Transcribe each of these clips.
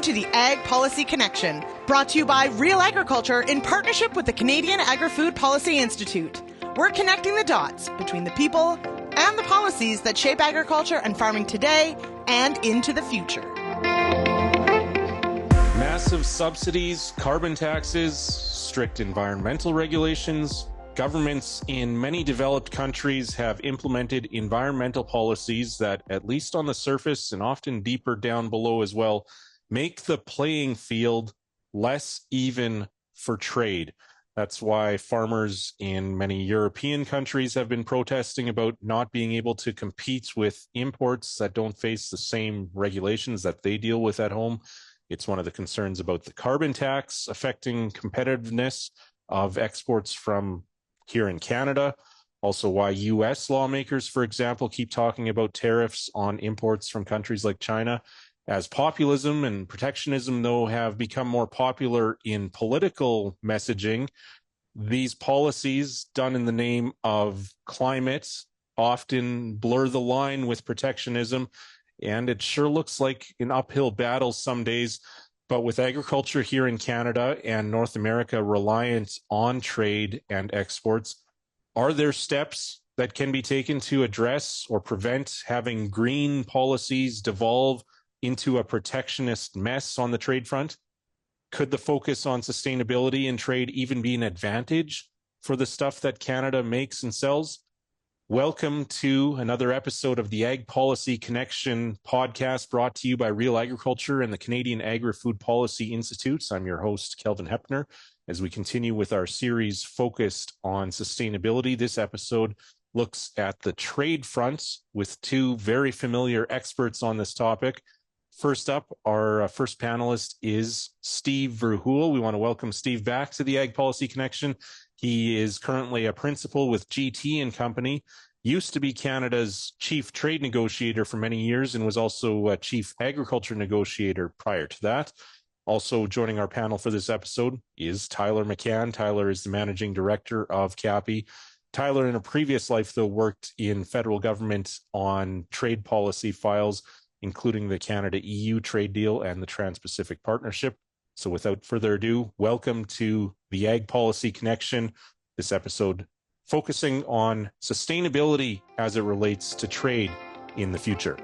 to the Ag Policy Connection, brought to you by RealAgriculture in partnership with the Canadian Agri-Food Policy Institute. We're connecting the dots between the people and the policies that shape agriculture and farming today and into the future. Massive subsidies, carbon taxes, strict environmental regulations. Governments in many developed countries have implemented environmental policies that, at least on the surface and often deeper down below as well, make the playing field less even for trade. That's why farmers in many European countries have been protesting about not being able to compete with imports that don't face the same regulations that they deal with at home. It's one of the concerns about the carbon tax affecting competitiveness of exports from here in Canada. Also why U.S. lawmakers, for example, keep talking about tariffs on imports from countries like China. As populism and protectionism, though, have become more popular in political messaging, these policies done in the name of climate often blur the line with protectionism. And it sure looks like an uphill battle some days. But with agriculture here in Canada and North America reliant on trade and exports, are there steps that can be taken to address or prevent having green policies devolve into a protectionist mess on the trade front? Could the focus on sustainability in trade even be an advantage for the stuff that Canada makes and sells? Welcome to another episode of the Ag Policy Connection podcast, brought to you by RealAgriculture and the Canadian Agri-Food Policy Institute. I'm your host, Kelvin Hepner. As we continue with our series focused on sustainability, this episode looks at the trade front with two very familiar experts on this topic. First up, our first panelist is Steve Verhoeven. We want to welcome Steve back to the Ag Policy Connection. He is currently a principal with GT & Company, used to be Canada's chief trade negotiator for many years, and was also a chief agriculture negotiator prior to that. Also joining our panel for this episode is Tyler McCann. Tyler is the managing director of CAPI. Tyler, in a previous life, though, worked in federal government on trade policy files, including the Canada-EU trade deal and the Trans-Pacific Partnership. So without further ado, welcome to the Ag Policy Connection. This episode focusing on sustainability as it relates to trade in the future.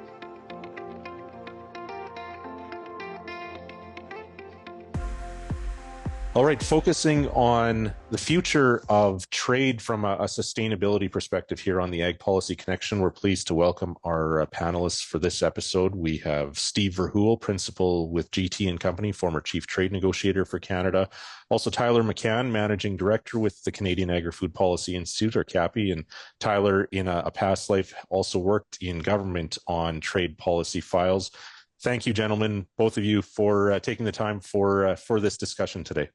All right, focusing on the future of trade from a sustainability perspective here on the Ag Policy Connection, we're pleased to welcome our panelists for this episode. We have Steve Verhoeven, principal with GT & Company, former chief trade negotiator for Canada. Also Tyler McCann, managing director with the Canadian Agri-Food Policy Institute, or CAPI. And Tyler, in a past life, also worked in government on trade policy files. Thank you, gentlemen, both of you, for taking the time for this discussion today.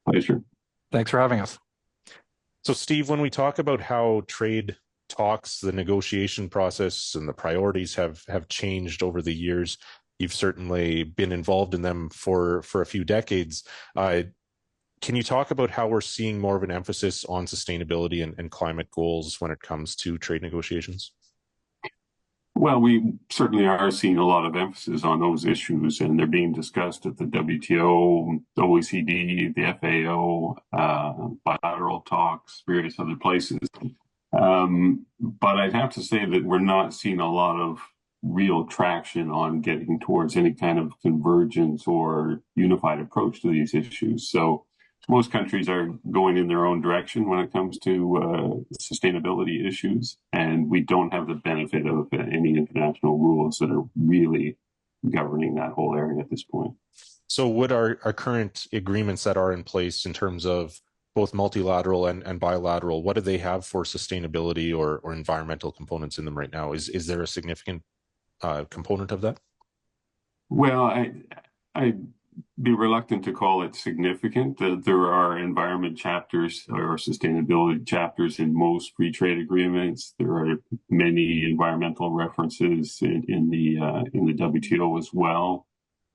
Pleasure. Thanks for having us. So, Steve, when we talk about how trade talks, the negotiation process and the priorities have changed over the years, you've certainly been involved in them for a few decades. Can you talk about how we're seeing more of an emphasis on sustainability and climate goals when it comes to trade negotiations? Well, we certainly are seeing a lot of emphasis on those issues, and they're being discussed at the WTO, the OECD, the FAO, bilateral talks, various other places. But I'd have to say that we're not seeing a lot of real traction on getting towards any kind of convergence or unified approach to these issues. So most countries are going in their own direction when it comes to sustainability issues, and we don't have the benefit of any international rules that are really governing that whole area at this point. So what are our current agreements that are in place in terms of both multilateral and bilateral? What do they have for sustainability or environmental components in them right now? Is there a significant component of that? Well, I'd be reluctant to call it significant. There are environment chapters or sustainability chapters in most free trade agreements. There are many environmental references in the WTO as well.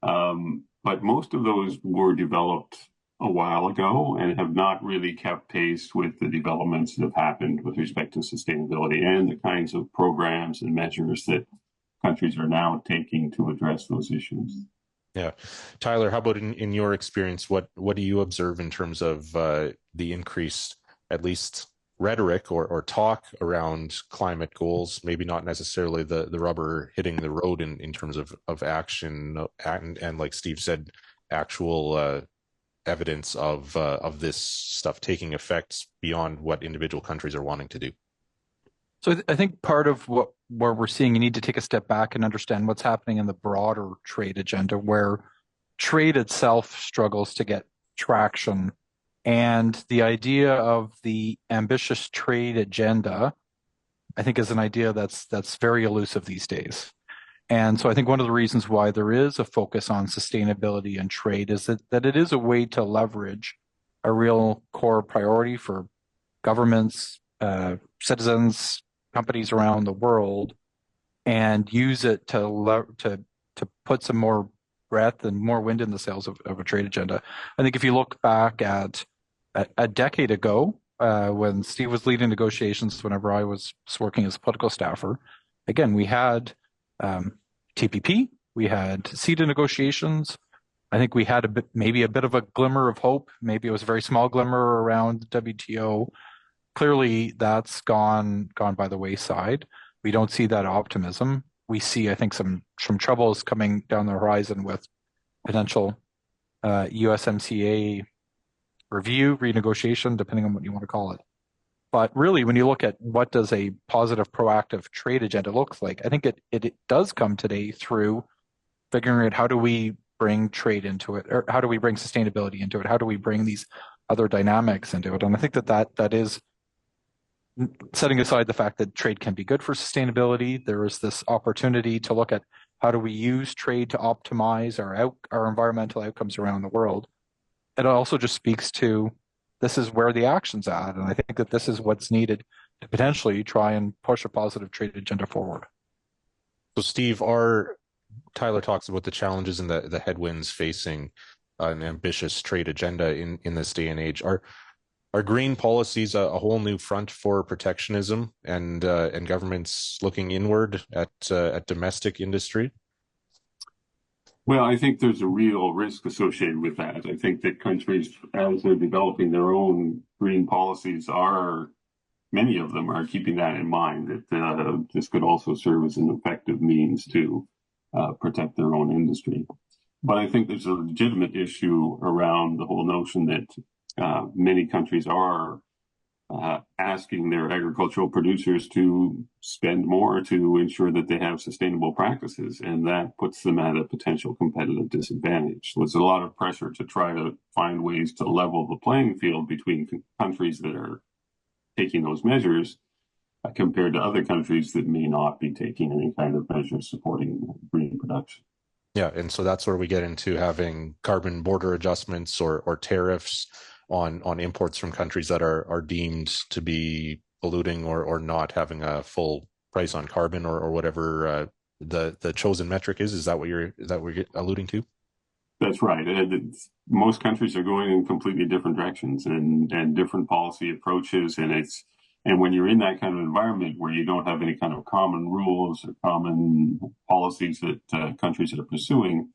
But most of those were developed a while ago and have not really kept pace with the developments that have happened with respect to sustainability and the kinds of programs and measures that countries are now taking to address those issues. Yeah. Tyler, how about in your experience, what do you observe in terms of the increased, at least rhetoric or talk around climate goals, maybe not necessarily the rubber hitting the road in terms of action and like Steve said, actual evidence of this stuff taking effects beyond what individual countries are wanting to do? So I think part of where we're seeing, you need to take a step back and understand what's happening in the broader trade agenda, where trade itself struggles to get traction. And the idea of the ambitious trade agenda, I think, is an idea that's very elusive these days. And so I think one of the reasons why there is a focus on sustainability and trade is that it is a way to leverage a real core priority for governments, citizens, companies around the world, and use it to put some more breadth and more wind in the sails of a trade agenda. I think if you look back at a decade ago, when Steve was leading negotiations, whenever I was working as a political staffer, again, we had TPP, we had CETA negotiations. I think we had maybe a bit of a glimmer of hope. Maybe it was a very small glimmer around the WTO. Clearly, that's gone by the wayside. We don't see that optimism. We see, I think, some troubles coming down the horizon with potential USMCA review, renegotiation, depending on what you want to call it. But really, when you look at what does a positive, proactive trade agenda look like, I think it does come today through figuring out how do we bring trade into it, or how do we bring sustainability into it? How do we bring these other dynamics into it? And I think that is, setting aside the fact that trade can be good for sustainability, there is this opportunity to look at how do we use trade to optimize our environmental outcomes around the world. It also just speaks to this is where the action's at, and I think that this is what's needed to potentially try and push a positive trade agenda forward. So, Steve, Tyler talks about the challenges and the headwinds facing an ambitious trade agenda in this day and age. Are green policies a whole new front for protectionism and governments looking inward at domestic industry? Well, I think there's a real risk associated with that. I think that countries, as they're developing their own green policies, many of them are keeping that in mind, that this could also serve as an effective means to protect their own industry. But I think there's a legitimate issue around the whole notion that many countries are asking their agricultural producers to spend more to ensure that they have sustainable practices, and that puts them at a potential competitive disadvantage. There's a lot of pressure to try to find ways to level the playing field between countries that are taking those measures compared to other countries that may not be taking any kind of measures supporting green production. Yeah, and so that's where we get into having carbon border adjustments or tariffs on imports from countries that are deemed to be polluting or not having a full price on carbon or whatever the chosen metric is. Is that what you're alluding to? That's right. Most countries are going in completely different directions and different policy approaches, and when you're in that kind of environment where you don't have any kind of common rules or common policies that countries are pursuing,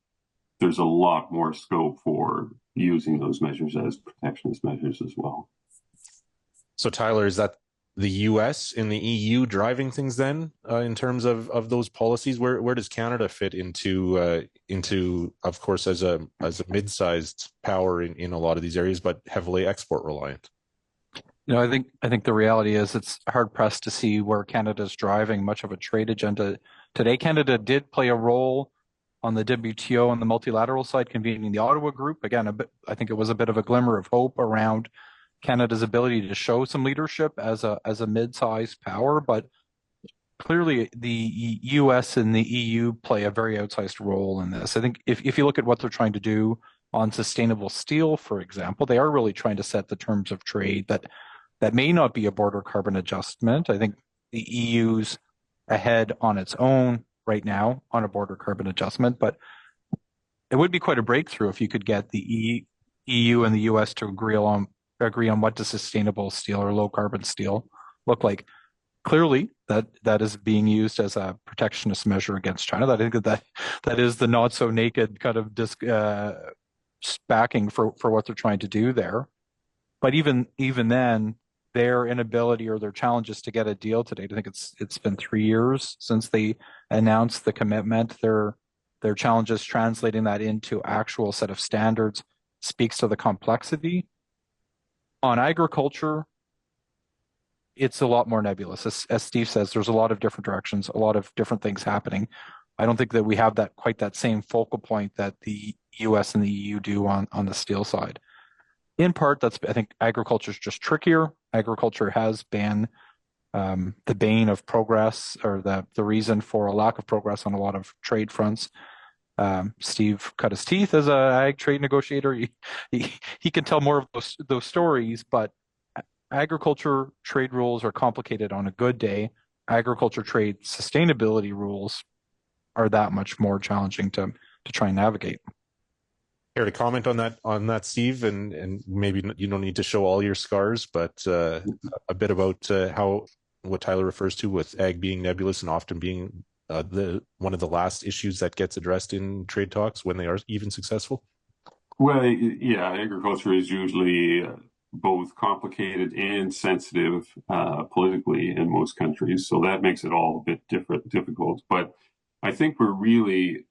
there's a lot more scope for using those measures as protectionist measures as well. So, Tyler, is that the U.S. and the EU driving things then in terms of those policies? Where does Canada fit into of course, as a mid-sized power in a lot of these areas, but heavily export reliant? I think the reality is it's hard pressed to see where Canada's driving much of a trade agenda today. Canada did play a role on the WTO and the multilateral side, convening the Ottawa Group. Again, I think it was a bit of a glimmer of hope around Canada's ability to show some leadership as a mid-sized power, but clearly the US and the EU play a very outsized role in this. I think if you look at what they're trying to do on sustainable steel, for example, they are really trying to set the terms of trade that may not be a border carbon adjustment. I think the EU's ahead on its own right now on a border carbon adjustment, but it would be quite a breakthrough if you could get the EU and the US to agree on what does sustainable steel or low carbon steel look like. clearly that is being used as a protectionist measure against China. I think that is the not so naked kind of backing for what they're trying to do there. But even then, their inability or their challenges to get a deal to date, I think it's been 3 years since they announced the commitment. Their challenges translating that into actual set of standards speaks to the complexity. On agriculture, it's a lot more nebulous. As Steve says, there's a lot of different directions, a lot of different things happening. I don't think that we have that quite that same focal point that the US and the EU do on the steel side. In part, I think agriculture is just trickier. Agriculture has been the bane of progress, or the reason for a lack of progress on a lot of trade fronts. Steve cut his teeth as a ag trade negotiator. He can tell more of those stories, but agriculture trade rules are complicated on a good day. Agriculture trade sustainability rules are that much more challenging to try and navigate. Care to comment on that, Steve? And maybe you don't need to show all your scars, but a bit about how what Tyler refers to with ag being nebulous and often being the one of the last issues that gets addressed in trade talks when they are even successful. Well, yeah, agriculture is usually both complicated and sensitive politically in most countries, so that makes it all a bit difficult. But I think we're really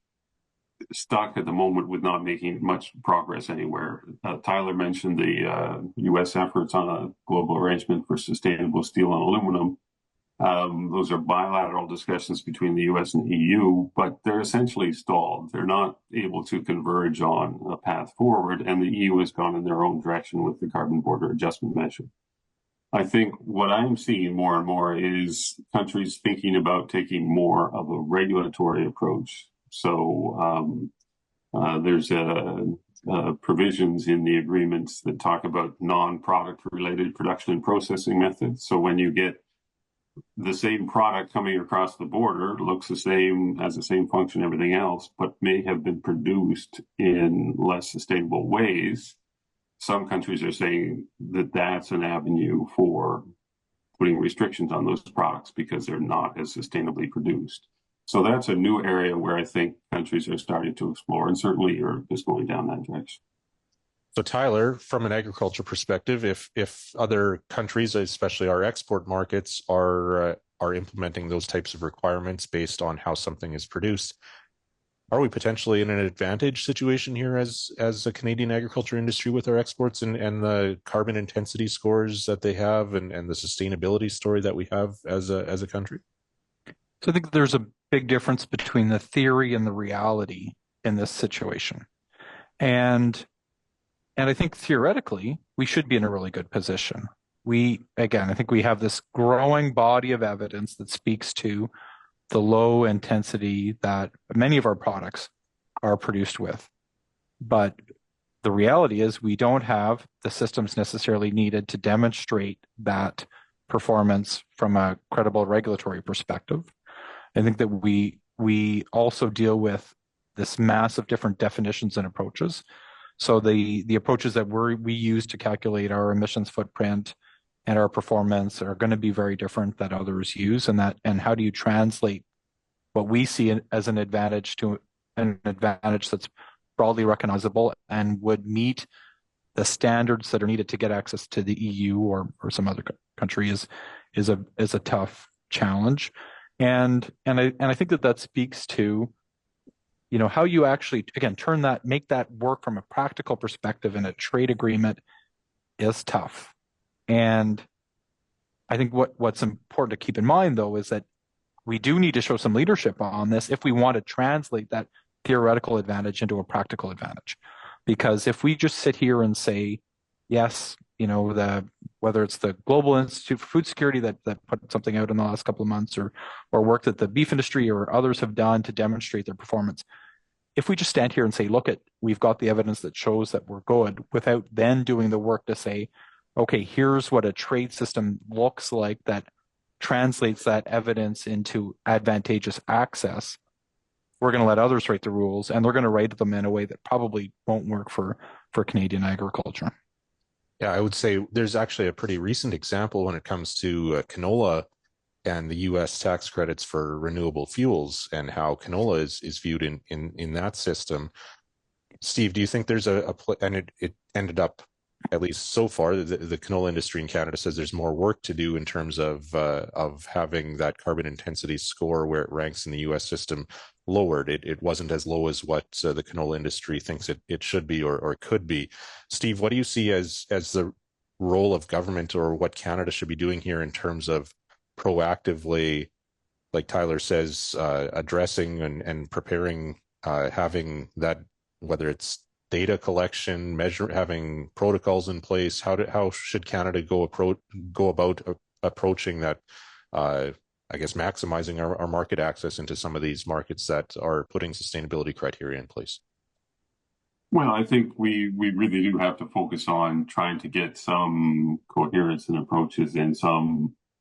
stuck at the moment with not making much progress anywhere. Tyler mentioned the U.S. efforts on a global arrangement for sustainable steel and aluminum. Those are bilateral discussions between the U.S. and the EU, but they're essentially stalled. They're not able to converge on a path forward, and the EU has gone in their own direction with the carbon border adjustment measure. I think what I'm seeing more and more is countries thinking about taking more of a regulatory approach. So there's provisions in the agreements that talk about non-product related production and processing methods. So when you get the same product coming across the border, looks the same, has the same function, everything else, but may have been produced in less sustainable ways. Some countries are saying that that's an avenue for putting restrictions on those products because they're not as sustainably produced. So that's a new area where I think countries are starting to explore, and certainly Europe is going down that direction. So, Tyler, from an agriculture perspective, if other countries, especially our export markets, are implementing those types of requirements based on how something is produced, are we potentially in an advantage situation here as a Canadian agriculture industry with our exports and the carbon intensity scores that they have and the sustainability story that we have as a country? So I think there's a big difference between the theory and the reality in this situation. And I think theoretically, we should be in a really good position. I think we have this growing body of evidence that speaks to the low intensity that many of our products are produced with. But the reality is we don't have the systems necessarily needed to demonstrate that performance from a credible regulatory perspective. I think that we also deal with this mass of different definitions and approaches. So the approaches that we use to calculate our emissions footprint and our performance are going to be very different that others use, and how do you translate what we see as an advantage to an advantage that's broadly recognizable and would meet the standards that are needed to get access to the EU or some other country is a tough challenge. And I think that speaks to, how you actually, again, make that work from a practical perspective in a trade agreement is tough. And I think what's important to keep in mind, though, is that we do need to show some leadership on this if we want to translate that theoretical advantage into a practical advantage. Because if we just sit here and say, yes, whether it's the Global Institute for Food Security that put something out in the last couple of months or work that the beef industry or others have done to demonstrate their performance, if we just stand here and say, we've got the evidence that shows that we're good, without then doing the work to say, okay, here's what a trade system looks like that translates that evidence into advantageous access, we're going to let others write the rules, and they're going to write them in a way that probably won't work for Canadian agriculture. Yeah, I would say there's actually a pretty recent example when it comes to canola and the U.S. tax credits for renewable fuels and how canola is viewed in that system. Steve, do you think there's and it ended up, at least so far, the canola industry in Canada says there's more work to do in terms of having that carbon intensity score where it ranks in the U.S. system lowered. It wasn't as low as what the canola industry thinks it should be or could be. Steve, what do you see as the role of government, or what Canada should be doing here in terms of proactively, like Tyler says, addressing and preparing, having that, whether it's data collection, having protocols in place? How should Canada go about approaching that? I guess maximizing our market access into some of these markets that are putting sustainability criteria in place. Well, I think we really do have to focus on trying to get some coherence in approaches and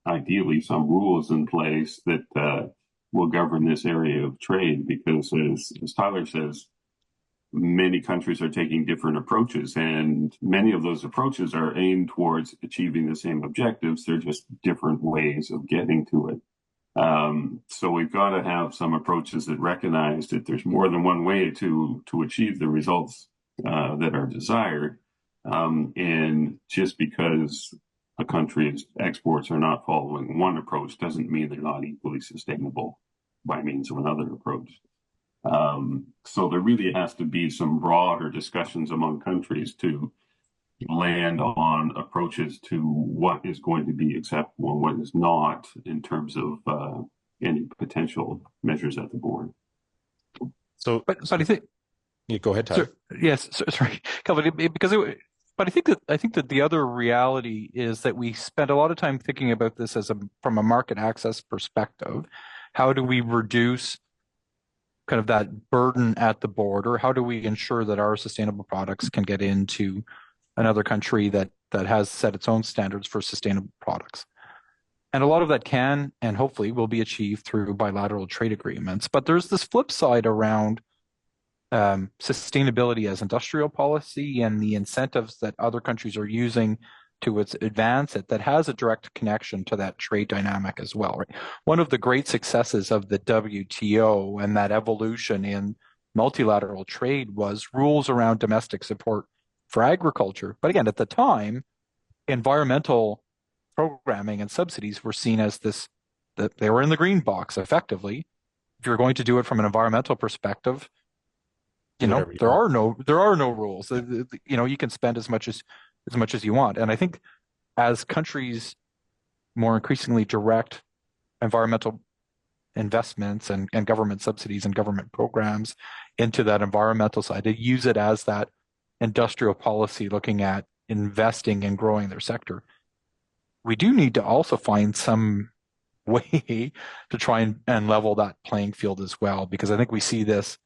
ideally some rules in place that will govern this area of trade, because as Tyler says, many countries are taking different approaches, and many of those approaches are aimed towards achieving the same objectives. They're just different ways of getting to it. So we've got to have some approaches that recognize that there's more than one way to achieve the results that are desired. And just because a country's exports are not following one approach doesn't mean they're not equally sustainable by means of another approach. So there really has to be some broader discussions among countries to land on approaches to what is going to be acceptable and what is not in terms of any potential measures at the board. So, but I think, yeah, go ahead, Tyler. Yes, sorry, Calvin, but I think that the other reality is that we spend a lot of time thinking about this from a market access perspective. How do we reduce kind of that burden at the border? How do we ensure that our sustainable products can get into another country that has set its own standards for sustainable products? And a lot of that can and hopefully will be achieved through bilateral trade agreements. But there's this flip side around sustainability as industrial policy and the incentives that other countries are using to advance it, that has a direct connection to that trade dynamic as well, right? One of the great successes of the WTO and that evolution in multilateral trade was rules around domestic support for agriculture. But again, at the time, environmental programming and subsidies were seen as that they were in the green box effectively. If you're going to do it from an environmental perspective, there are no rules. You can spend as much as you want. And I think as countries more increasingly direct environmental investments and government subsidies and government programs into that environmental side, they use it as that industrial policy looking at investing and growing their sector. We do need to also find some way to try and level that playing field as well, because I think we see this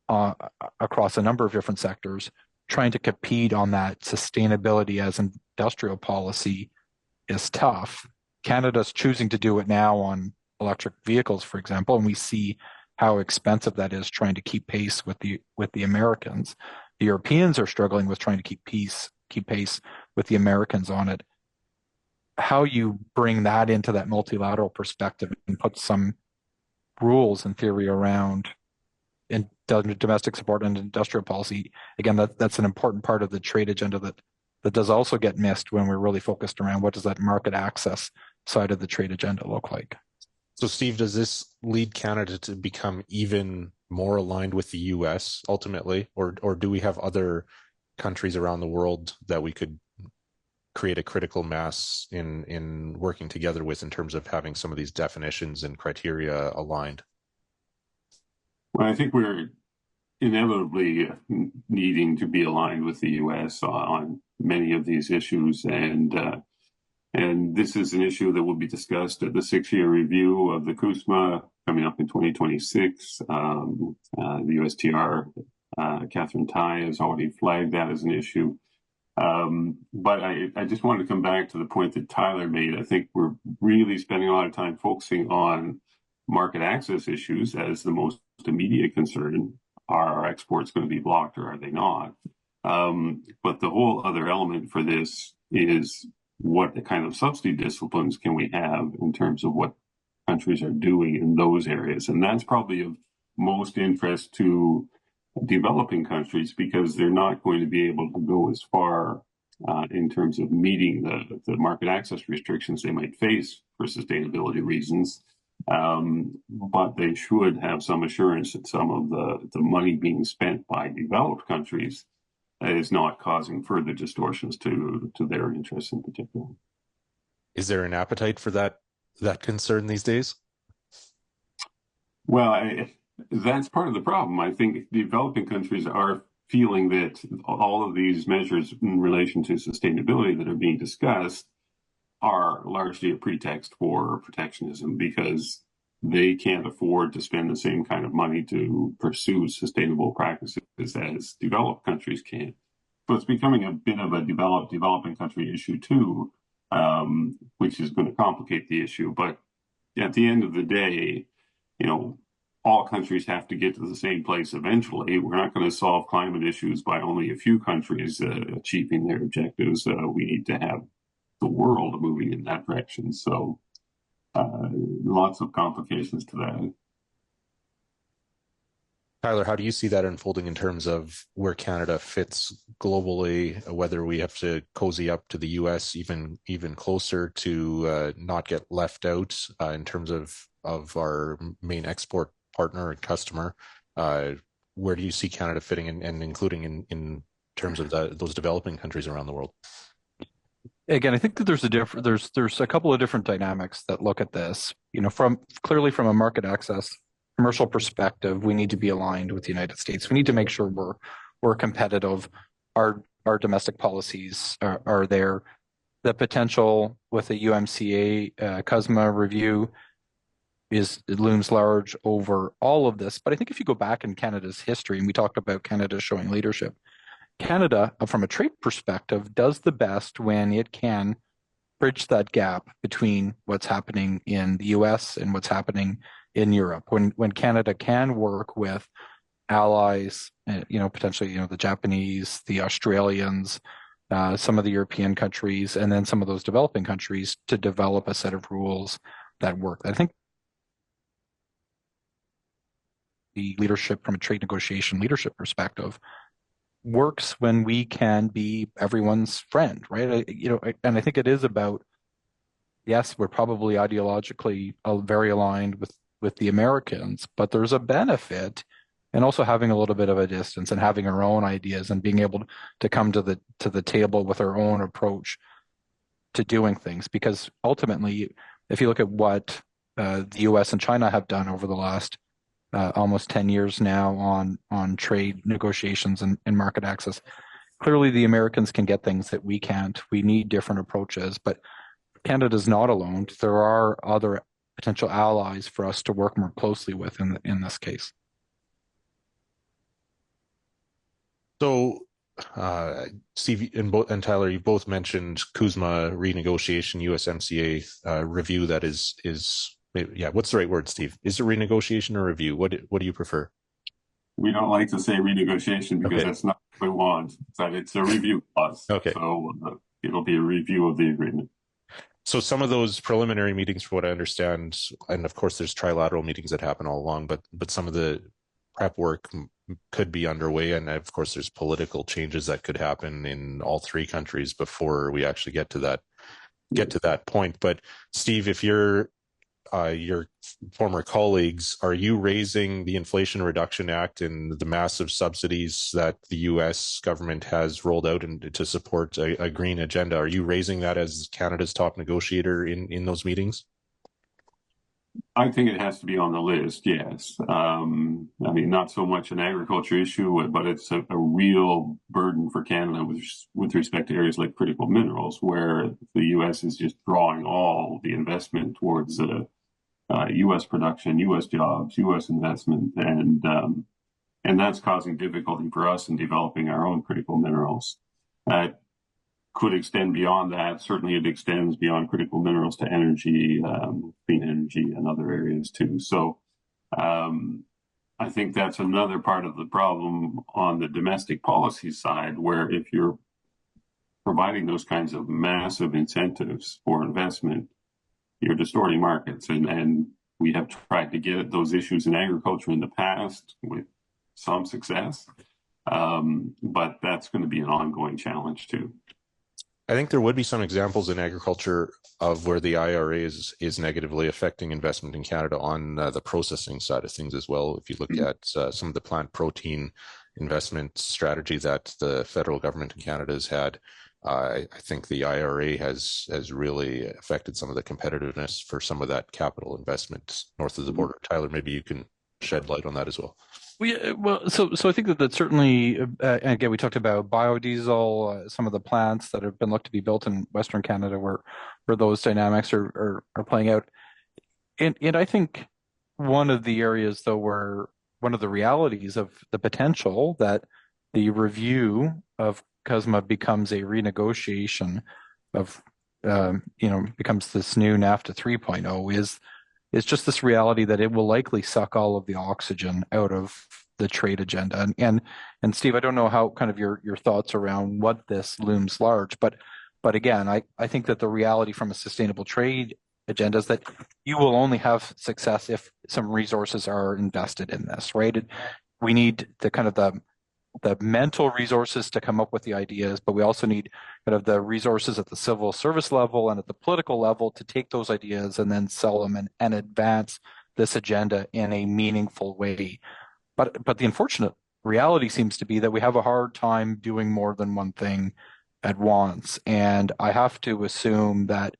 across a number of different sectors. Trying to compete on that sustainability as industrial policy is tough. Canada's choosing to do it now on electric vehicles, for example, and we see how expensive that is trying to keep pace with the Americans. The Europeans are struggling with trying to keep pace with the Americans on it. How you bring that into that multilateral perspective and put some rules in theory around in domestic support and industrial policy, again, that's an important part of the trade agenda that does also get missed when we're really focused around what does that market access side of the trade agenda look like. So, Steve, does this lead Canada to become even more aligned with the U.S. ultimately, or do we have other countries around the world that we could create a critical mass in working together with in terms of having some of these definitions and criteria aligned? Well, I think we're inevitably needing to be aligned with the U.S. on many of these issues, and this is an issue that will be discussed at the 6-year review of the CUSMA coming up in 2026. The USTR, Catherine Tai, has already flagged that as an issue. But I just wanted to come back to the point that Tyler made. I think we're really spending a lot of time focusing on market access issues as the most immediate concern. Are our exports going to be blocked or are they not? But the whole other element for this is what kind of subsidy disciplines can we have in terms of what countries are doing in those areas. And that's probably of most interest to developing countries because they're not going to be able to go as far in terms of meeting the market access restrictions they might face for sustainability reasons. But they should have some assurance that some of the money being spent by developed countries is not causing further distortions to their interests in particular. Is there an appetite for that concern these days? Well, that's part of the problem. I think developing countries are feeling that all of these measures in relation to sustainability that are being discussed are largely a pretext for protectionism because they can't afford to spend the same kind of money to pursue sustainable practices as developed countries can. So it's becoming a bit of a developing country issue too, which is going to complicate the issue. But at the end of the day, all countries have to get to the same place eventually. We're not going to solve climate issues by only a few countries achieving their objectives. We need to have the world moving in that direction. So lots of complications to that. Tyler, how do you see that unfolding in terms of where Canada fits globally, whether we have to cozy up to the US even closer to not get left out in terms of our main export partner and customer? Where do you see Canada fitting and including in terms of those developing countries around the world? Again, I think that there's a couple of different dynamics that look at this. From a market access commercial perspective, we need to be aligned with the United States. We need to make sure we're competitive. Our domestic policies are there. The potential with a UMCA CUSMA review it looms large over all of this. But I think if you go back in Canada's history, and we talked about Canada showing leadership, Canada, from a trade perspective, does the best when it can bridge that gap between what's happening in the US and what's happening in Europe. When Canada can work with allies, potentially, the Japanese, the Australians, some of the European countries, and then some of those developing countries to develop a set of rules that work. I think the leadership from a trade negotiation leadership perspective works when we can be everyone's friend, right? And I think it is about, yes, we're probably ideologically very aligned with the Americans, but there's a benefit in also having a little bit of a distance and having our own ideas and being able to come to the table with our own approach to doing things. Because ultimately, if you look at what the US and China have done over the last almost 10 years now on trade negotiations and market access, clearly the Americans can get things that we can't. We need different approaches, but Canada's not alone. There are other potential allies for us to work more closely with in this case. So, Steve and Tyler, you both mentioned CUSMA renegotiation, USMCA review. That is, what's the right word, Steve? Is it renegotiation or review? What do you prefer? We don't like to say renegotiation because that's not what we want. It's a review clause. Okay. So it'll be a review of the agreement. So some of those preliminary meetings, for what I understand, and of course there's trilateral meetings that happen all along, but some of the prep work could be underway, and of course there's political changes that could happen in all three countries before we actually get to that point. But Steve, if your former colleagues, are you raising the Inflation Reduction Act and the massive subsidies that the U.S. government has rolled out to support a green agenda? Are you raising that as Canada's top negotiator in those meetings? I think it has to be on the list, yes. Not so much an agriculture issue, but it's a real burden for Canada with respect to areas like critical minerals, where the U.S. is just drawing all the investment towards U.S. production, U.S. jobs, U.S. investment, and that's causing difficulty for us in developing our own critical minerals. That could extend beyond that. Certainly it extends beyond critical minerals to energy, clean energy, and other areas too. So I think that's another part of the problem on the domestic policy side, where if you're providing those kinds of massive incentives for investment, you're distorting markets. And We have tried to get at those issues in agriculture in the past with some success, but that's going to be an ongoing challenge too. I think there would be some examples in agriculture of where the IRA is negatively affecting investment in Canada on the processing side of things as well. If you look at some of the plant protein investment strategy that the federal government in Canada has had, I think the IRA has really affected some of the competitiveness for some of that capital investment north of the border. Tyler, maybe you can shed light on that as well. So I think that certainly, and again, we talked about biodiesel, some of the plants that have been looked to be built in Western Canada where those dynamics are playing out. And I think one of the areas, though, where one of the realities of the potential that the review of CUSMA becomes a renegotiation of, becomes this new NAFTA 3.0 is just this reality that it will likely suck all of the oxygen out of the trade agenda. And Steve, I don't know how kind of your thoughts around what this looms large, but again, I think that the reality from a sustainable trade agenda is that you will only have success if some resources are invested in this, right? We need the kind of the mental resources to come up with the ideas, but we also need kind of the resources at the civil service level and at the political level to take those ideas and then sell them and advance this agenda in a meaningful way. But the unfortunate reality seems to be that we have a hard time doing more than one thing at once. And I have to assume that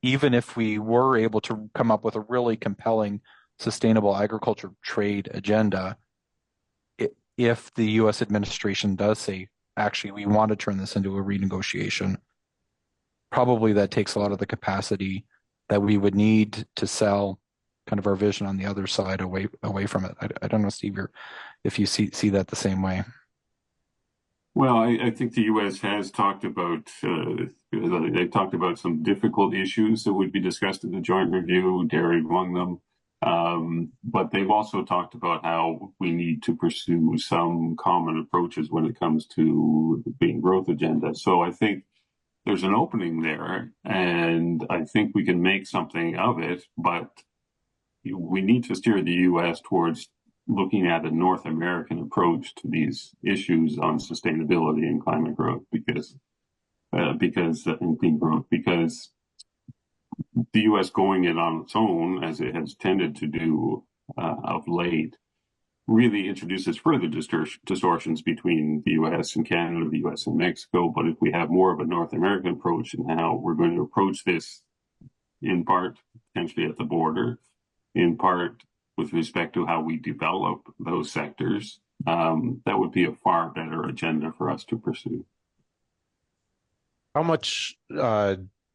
even if we were able to come up with a really compelling sustainable agriculture trade agenda, if the U.S. administration does say, actually, we want to turn this into a renegotiation, probably that takes a lot of the capacity that we would need to sell kind of our vision on the other side away from it. I don't know, Steve, if you see that the same way. Well, I think the U.S. has talked about, they've talked about some difficult issues that would be discussed in the joint review, dairy among them. But they've also talked about how we need to pursue some common approaches when it comes to the green growth agenda. So I think there's an opening there, and I think we can make something of it, but we need to steer the U.S. towards looking at a North American approach to these issues on sustainability and climate growth because and clean growth, because the U.S. going it on its own, as it has tended to do of late, really introduces further distortions between the U.S. and Canada, the U.S. and Mexico. But if we have more of a North American approach and how we're going to approach this, in part potentially at the border, in part with respect to how we develop those sectors, that would be a far better agenda for us to pursue. How much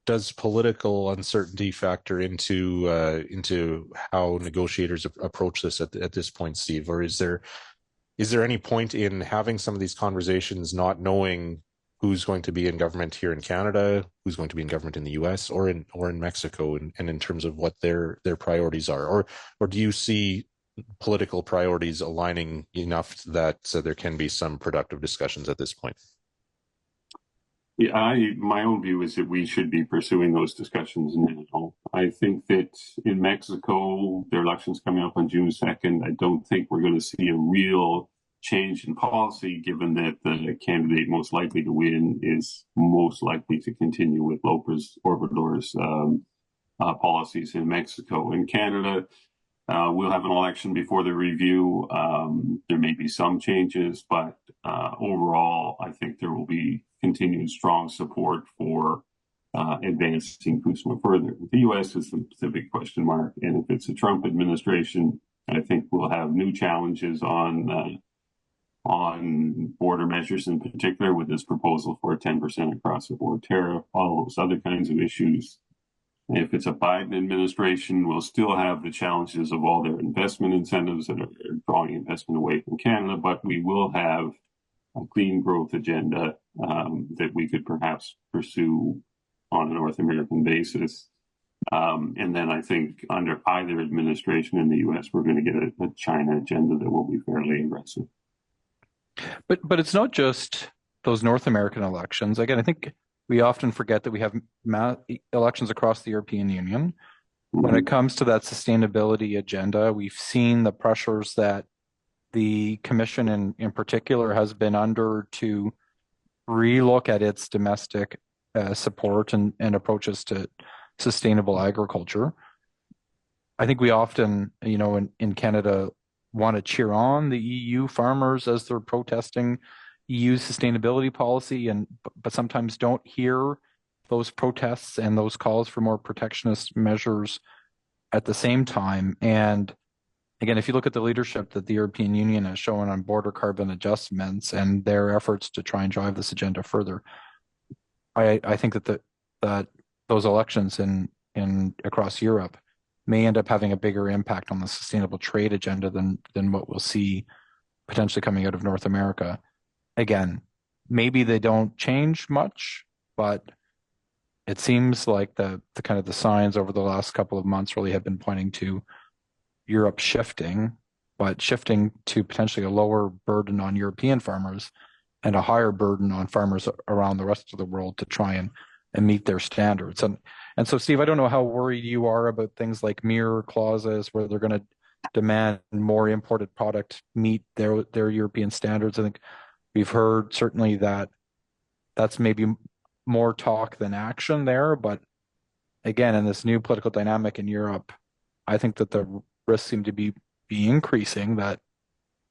does political uncertainty factor into how negotiators approach this at this point, Steve? Or is there any point in having some of these conversations not knowing who's going to be in government here in Canada, who's going to be in government in the US or in Mexico, and in terms of what their priorities are? Or do you see political priorities aligning enough that there can be some productive discussions at this point? Yeah, my own view is that we should be pursuing those discussions now. I think that in Mexico, their election's coming up on June 2nd. I don't think we're going to see a real change in policy, given that the candidate most likely to win is most likely to continue with López Obrador's policies in Mexico. In Canada, we'll have an election before the review. There may be some changes, but overall, I think there will be continued strong support for advancing CUSMA further. The U.S. is the big question mark, and if it's a Trump administration, I think we'll have new challenges on border measures, in particular with this proposal for a 10% across the board tariff, all those other kinds of issues. If it's a Biden administration, we'll still have the challenges of all their investment incentives that are drawing investment away from Canada, but we will have a clean growth agenda that we could perhaps pursue on a North American basis. And then I think under either administration in the U.S., we're going to get a China agenda that will be fairly aggressive. But it's not just those North American elections. Again, I think we often forget that we have elections across the European Union. when it comes to that sustainability agenda, we've seen the pressures that the Commission in particular has been under to relook at its domestic support and approaches to sustainable agriculture. I think we often, in Canada, want to cheer on the EU farmers as they're protesting EU sustainability policy, but sometimes don't hear those protests and those calls for more protectionist measures at the same time. And again, if you look at the leadership that the European Union has shown on border carbon adjustments and their efforts to try and drive this agenda further, I think that those elections in across Europe may end up having a bigger impact on the sustainable trade agenda than what we'll see potentially coming out of North America. Again, maybe they don't change much, but it seems like the kind of the signs over the last couple of months really have been pointing to Europe shifting, but shifting to potentially a lower burden on European farmers and a higher burden on farmers around the rest of the world to try and meet their standards. And so, Steve, I don't know how worried you are about things like mirror clauses where they're going to demand more imported product meet their European standards. I think we've heard certainly that that's maybe more talk than action there. But again, in this new political dynamic in Europe, I think that the risks seem to be increasing, that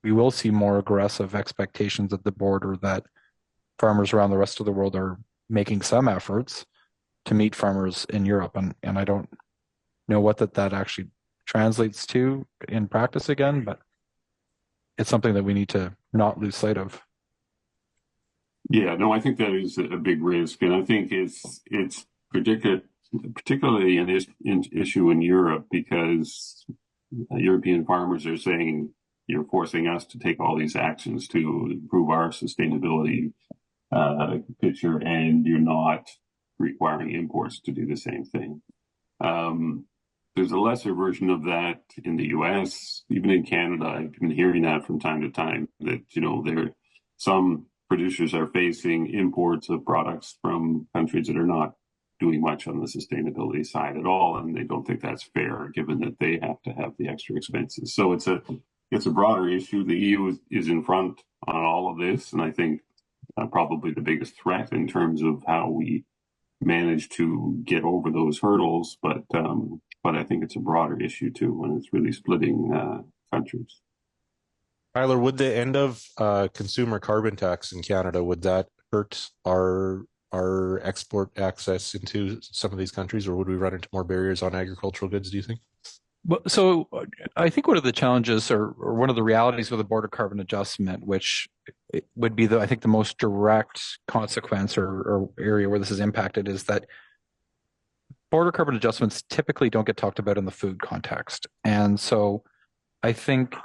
we will see more aggressive expectations at the border, that farmers around the rest of the world are making some efforts to meet farmers in Europe. And I don't know what that actually translates to in practice again, but it's something that we need to not lose sight of. Yeah, no, I think that is a big risk, and I think it's particularly an issue in Europe because European farmers are saying you're forcing us to take all these actions to improve our sustainability picture, and you're not requiring imports to do the same thing. There's a lesser version of that in the US, even in Canada. I've been hearing that from time to time, that, some producers are facing imports of products from countries that are not doing much on the sustainability side at all, and they don't think that's fair, given that they have to have the extra expenses. So it's a broader issue. The EU is in front on all of this, and I think probably the biggest threat in terms of how we manage to get over those hurdles. But I think it's a broader issue too, when it's really splitting countries. Tyler, would the end of consumer carbon tax in Canada, would that hurt our export access into some of these countries, or would we run into more barriers on agricultural goods, do you think? Well, so I think one of the challenges or one of the realities with the border carbon adjustment, which it would be I think the most direct consequence or area where this is impacted, is that border carbon adjustments typically don't get talked about in the food context. And so I think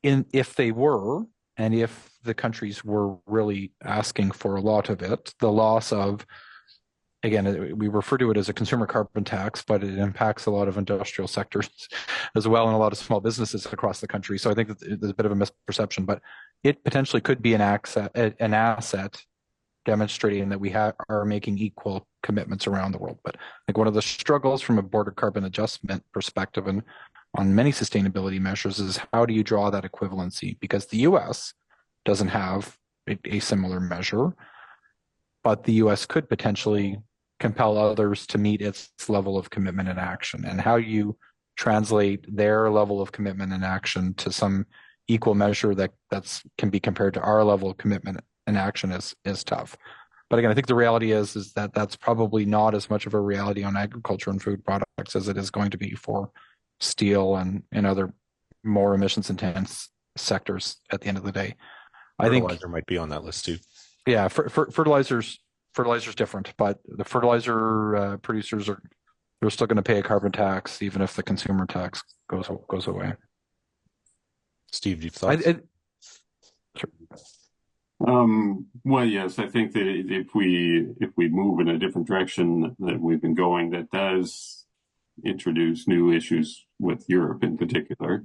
if they were, and if the countries were really asking for a lot of it, the loss of, again, we refer to it as a consumer carbon tax, but it impacts a lot of industrial sectors as well, and a lot of small businesses across the country. So I think that there's a bit of a misperception, but it potentially could be an asset demonstrating that we are making equal commitments around the world. But I think one of the struggles from a border carbon adjustment perspective and on many sustainability measures is how do you draw that equivalency? Because the US doesn't have a similar measure, but the US could potentially compel others to meet its level of commitment and action. And how you translate their level of commitment and action to some equal measure that can be compared to our level of commitment and action is tough. But again, I think the reality is that that's probably not as much of a reality on agriculture and food products as it is going to be for steel and other more emissions intense sectors at the end of the day. Fertilizer might be on that list too. Yeah, fertilizer's different, but the fertilizer producers they're still going to pay a carbon tax even if the consumer tax goes away. Steve, do you have thoughts? Well, yes, I think that if we move in a different direction that we've been going, that does introduce new issues with Europe in particular,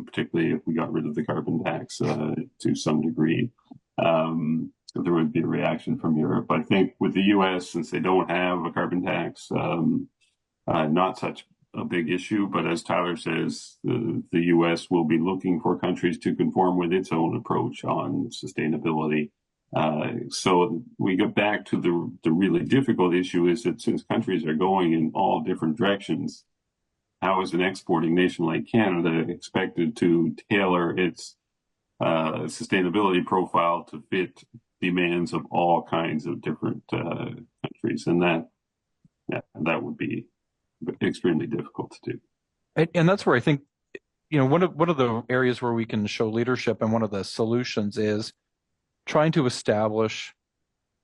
particularly if we got rid of the carbon tax to some degree. So there would be a reaction from Europe. I think with the US, since they don't have a carbon tax, not such a big issue. But as Tyler says, the U.S. will be looking for countries to conform with its own approach on sustainability. So we get back to the really difficult issue is that since countries are going in all different directions, how is an exporting nation like Canada expected to tailor its sustainability profile to fit demands of all kinds of different countries? And that would be extremely difficult to do. And that's where I think, one of the areas where we can show leadership and one of the solutions is trying to establish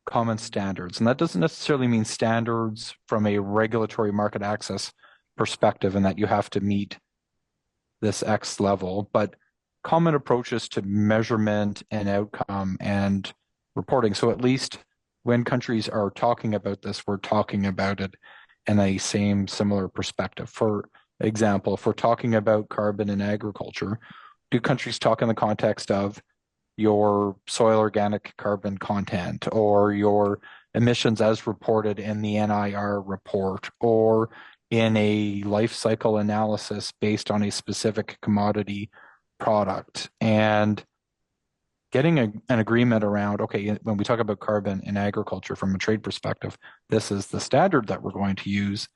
common standards. And that doesn't necessarily mean standards from a regulatory market access perspective and that you have to meet this X level, but common approaches to measurement and outcome and reporting. So at least when countries are talking about this, we're talking about it in a similar perspective. For example, if we're talking about carbon in agriculture, do countries talk in the context of your soil organic carbon content or your emissions as reported in the NIR report or in a life cycle analysis based on a specific commodity product? And getting an agreement around, okay, when we talk about carbon in agriculture from a trade perspective, this is the standard that we're going to use,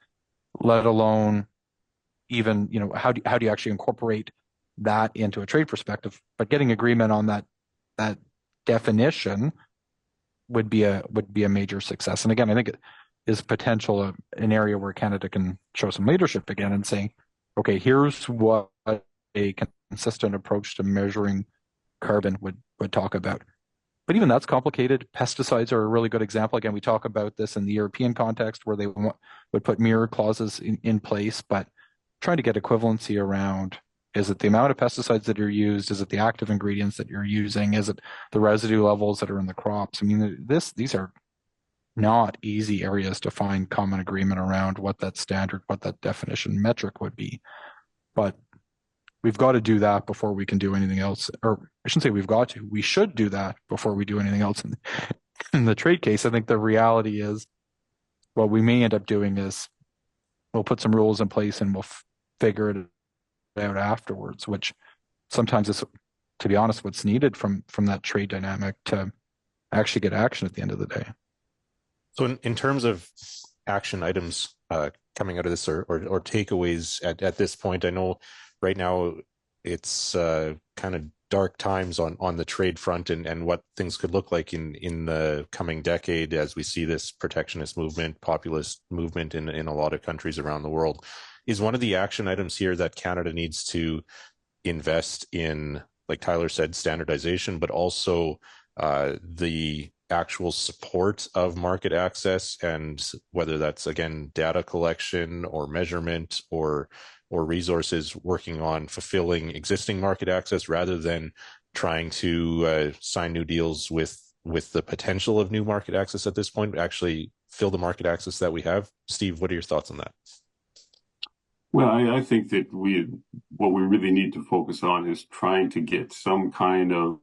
let alone even, how do you actually incorporate that into a trade perspective? But getting agreement on that definition would be a major success. And again, I think it is potential an area where Canada can show some leadership again and say, okay, here's what a consistent approach to measuring carbon would talk about. But even that's complicated. Pesticides are a really good example. Again, we talk about this in the European context where they would put mirror clauses in place, but trying to get equivalency around, is it the amount of pesticides that are used? Is it the active ingredients that you're using? Is it the residue levels that are in the crops? I mean, these are not easy areas to find common agreement around what that standard, what that definition metric would be. But we've got to do that before we can do anything else. Or I shouldn't say we've got to. We should do that before we do anything else in the trade case. I think the reality is what we may end up doing is we'll put some rules in place and we'll figure it out afterwards, which sometimes is, to be honest, what's needed from that trade dynamic to actually get action at the end of the day. So in terms of action items coming out of this or takeaways at this point, I know right now it's kind of dark times on the trade front and what things could look like in the coming decade as we see this protectionist movement, populist movement in a lot of countries around the world. Is one of the action items here that Canada needs to invest in, like Tyler said, standardization, but also the actual support of market access, and whether that's, again, data collection or measurement or resources working on fulfilling existing market access rather than trying to sign new deals with the potential of new market access at this point, but actually fill the market access that we have. Steve, what are your thoughts on that? Well, I think that what we really need to focus on is trying to get some kind of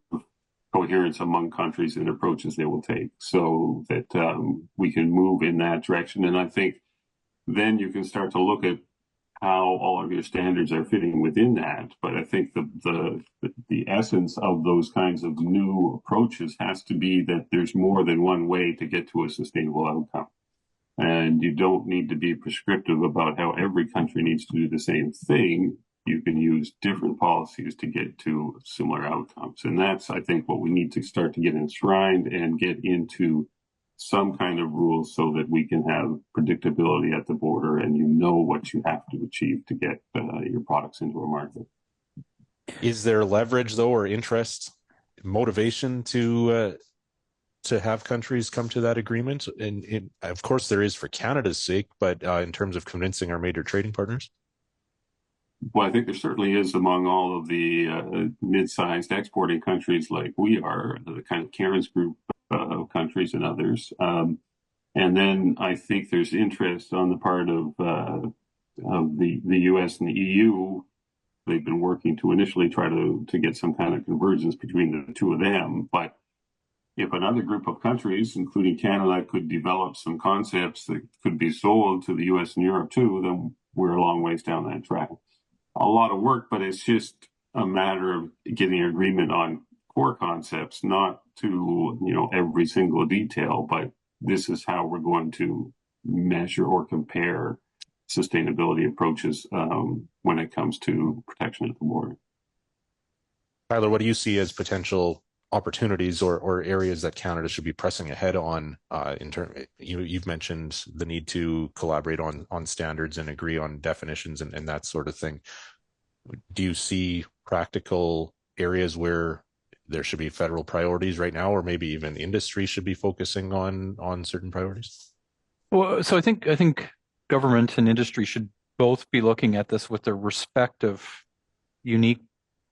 coherence among countries and approaches they will take so that we can move in that direction. And I think then you can start to look at how all of your standards are fitting within that. But I think the essence of those kinds of new approaches has to be that there's more than one way to get to a sustainable outcome. And you don't need to be prescriptive about how every country needs to do the same thing. You can use different policies to get to similar outcomes. And that's, I think, what we need to start to get enshrined and get into some kind of rules so that we can have predictability at the border and you know what you have to achieve to get your products into a market. Is there leverage, though, or interest, motivation to have countries come to that agreement? And of course there is for Canada's sake, but in terms of convincing our major trading partners? Well, I think there certainly is among all of the mid-sized exporting countries like we are, the kind of Karen's group of countries and others. And then I think there's interest on the part of the U.S. and the EU. They've been working to initially try to get some kind of convergence between the two of them. But if another group of countries, including Canada, could develop some concepts that could be sold to the US and Europe too, then we're a long ways down that track. A lot of work, but it's just a matter of getting agreement on core concepts, not to, every single detail, but this is how we're going to measure or compare sustainability approaches when it comes to protection at the border. Tyler, what do you see as potential opportunities or areas that Canada should be pressing ahead on in terms, you've mentioned the need to collaborate on standards and agree on definitions and that sort of thing. Do you see practical areas where there should be federal priorities right now, or maybe even industry should be focusing on certain priorities? Well, so I think government and industry should both be looking at this with their respective unique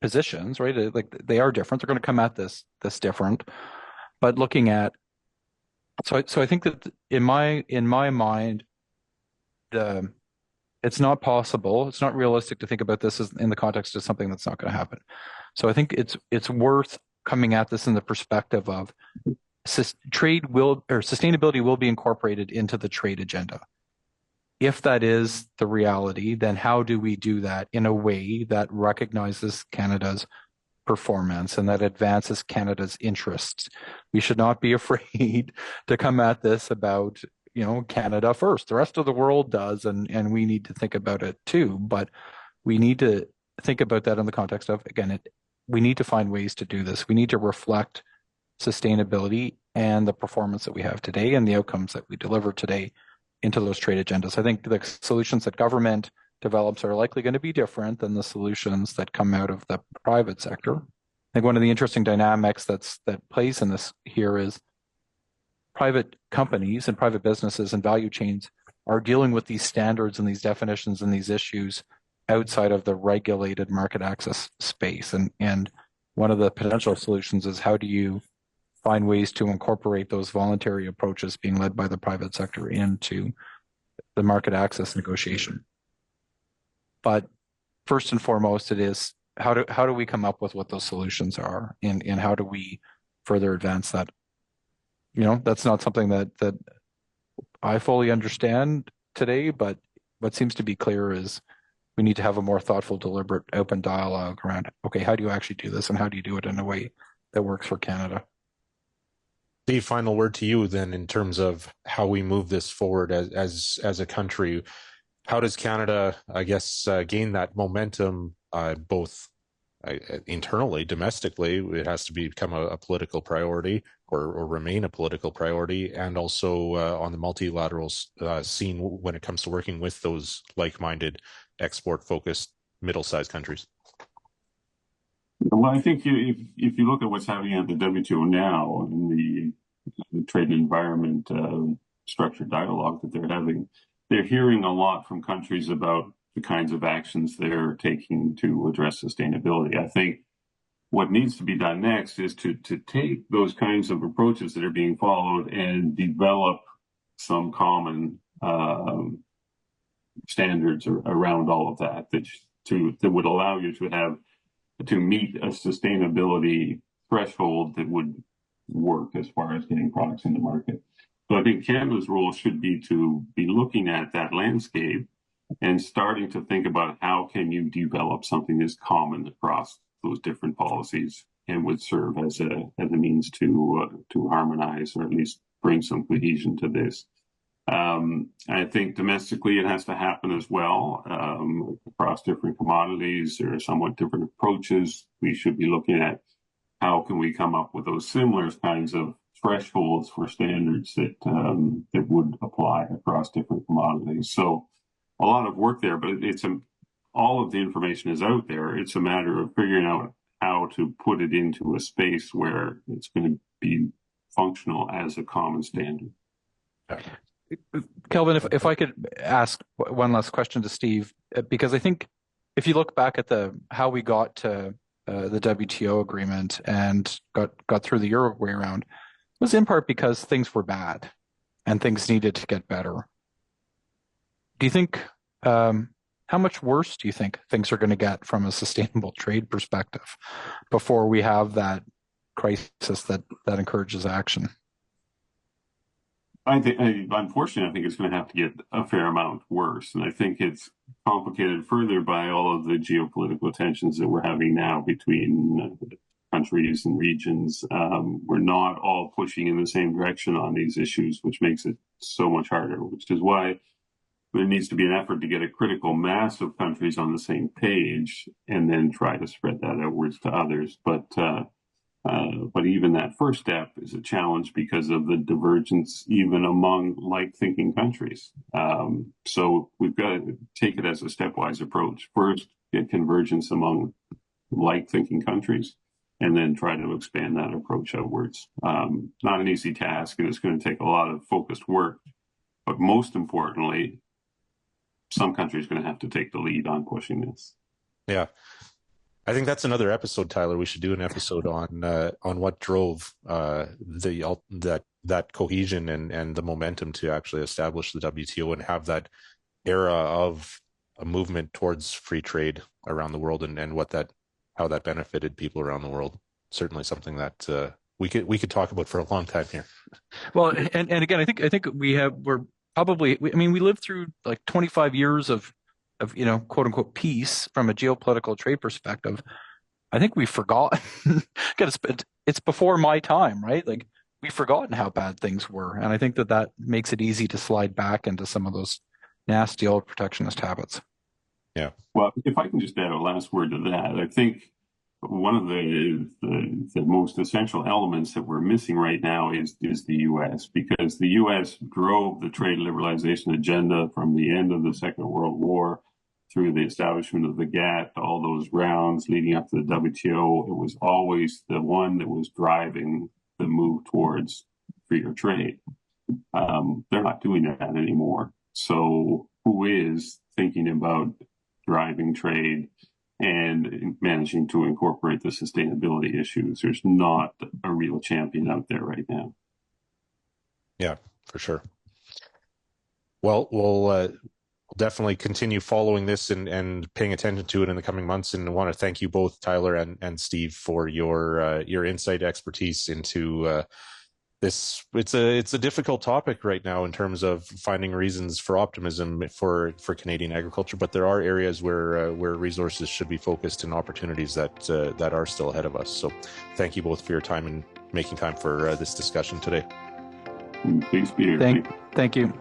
positions, right? Like they are different. They're going to come at this different, but looking at so I think that in my mind, it's not possible. It's not realistic to think about this as in the context of something that's not going to happen. So I think it's worth coming at this in the perspective of sustainability will be incorporated into the trade agenda. If that is the reality, then how do we do that in a way that recognizes Canada's performance and that advances Canada's interests? We should not be afraid to come at this about, Canada first. The rest of the world does, and we need to think about it too. But we need to think about that in the context of, again, we need to find ways to do this. We need to reflect sustainability and the performance that we have today and the outcomes that we deliver today into those trade agendas. I think the solutions that government develops are likely going to be different than the solutions that come out of the private sector. I think one of the interesting dynamics that plays in this here is private companies and private businesses and value chains are dealing with these standards and these definitions and these issues outside of the regulated market access space. And one of the potential solutions is, how do you find ways to incorporate those voluntary approaches being led by the private sector into the market access negotiation? But first and foremost, it is how do we come up with what those solutions are, and how do we further advance that? That's not something that I fully understand today, but what seems to be clear is we need to have a more thoughtful, deliberate, open dialogue around, okay, how do you actually do this, and how do you do it in a way that works for Canada? Steve, final word to you then in terms of how we move this forward as a country. How does Canada, I guess, gain that momentum both internally, domestically? It has to become a political priority or remain a political priority, and also on the multilateral scene when it comes to working with those like-minded, export-focused, middle-sized countries. Well, I think if you look at what's happening at the WTO now and the trade and environment structured dialogue that they're having, they're hearing a lot from countries about the kinds of actions they're taking to address sustainability. I think what needs to be done next is to take those kinds of approaches that are being followed and develop some common standards around all of that would allow you to meet a sustainability threshold that would work as far as getting products in the market. So I think Canada's role should be to be looking at that landscape and starting to think about how can you develop something that's common across those different policies and would serve as a means to harmonize or at least bring some cohesion to this. I think domestically it has to happen as well. Across different commodities, there are somewhat different approaches. We should be looking at how can we come up with those similar kinds of thresholds for standards that would apply across different commodities. So a lot of work there, but all of the information is out there. It's a matter of figuring out how to put it into a space where it's going to be functional as a common standard. Kelvin, if I could ask one last question to Steve, because I think if you look back at how we got to the WTO agreement and got through the Uruguay round, it was in part because things were bad and things needed to get better. Do you think, how much worse do you think things are going to get from a sustainable trade perspective before we have that crisis that encourages action. Unfortunately, I think it's going to have to get a fair amount worse. And I think it's complicated further by all of the geopolitical tensions that we're having now between countries and regions. We're not all pushing in the same direction on these issues, which makes it so much harder, which is why there needs to be an effort to get a critical mass of countries on the same page and then try to spread that outwards to others. But even that first step is a challenge because of the divergence even among like-thinking countries. So we've got to take it as a stepwise approach. First, get convergence among like-thinking countries, and then try to expand that approach outwards. Not an easy task, and it's going to take a lot of focused work. But most importantly, some countries are going to have to take the lead on pushing this. Yeah. I think that's another episode, Tyler. We should do an episode on what drove that cohesion and the momentum to actually establish the WTO and have that era of a movement towards free trade around the world and how that benefited people around the world. Certainly something that we could talk about for a long time here. Well, and again, I think we lived through like 25 years of quote unquote peace from a geopolitical trade perspective. I think we've forgotten. It's before my time, right? Like we've forgotten how bad things were, and I think that makes it easy to slide back into some of those nasty old protectionist habits. Yeah. Well, if I can just add a last word to that, I think one of the most essential elements that we're missing right now is the U.S. because the U.S. drove the trade liberalization agenda from the end of the Second World War through the establishment of the GATT, all those rounds leading up to the WTO. It was always the one that was driving the move towards freer trade. They're not doing that anymore. So who is thinking about driving trade and managing to incorporate the sustainability issues? There's not a real champion out there right now. Yeah, for sure. Well, we'll definitely continue following this and paying attention to it in the coming months. And I want to thank you both, Tyler and Steve, for your insight, expertise into this. It's a difficult topic right now in terms of finding reasons for optimism for Canadian agriculture, but there are areas where resources should be focused and opportunities that are still ahead of us. So thank you both for your time and making time for this discussion today. Thanks, Peter. Thank you.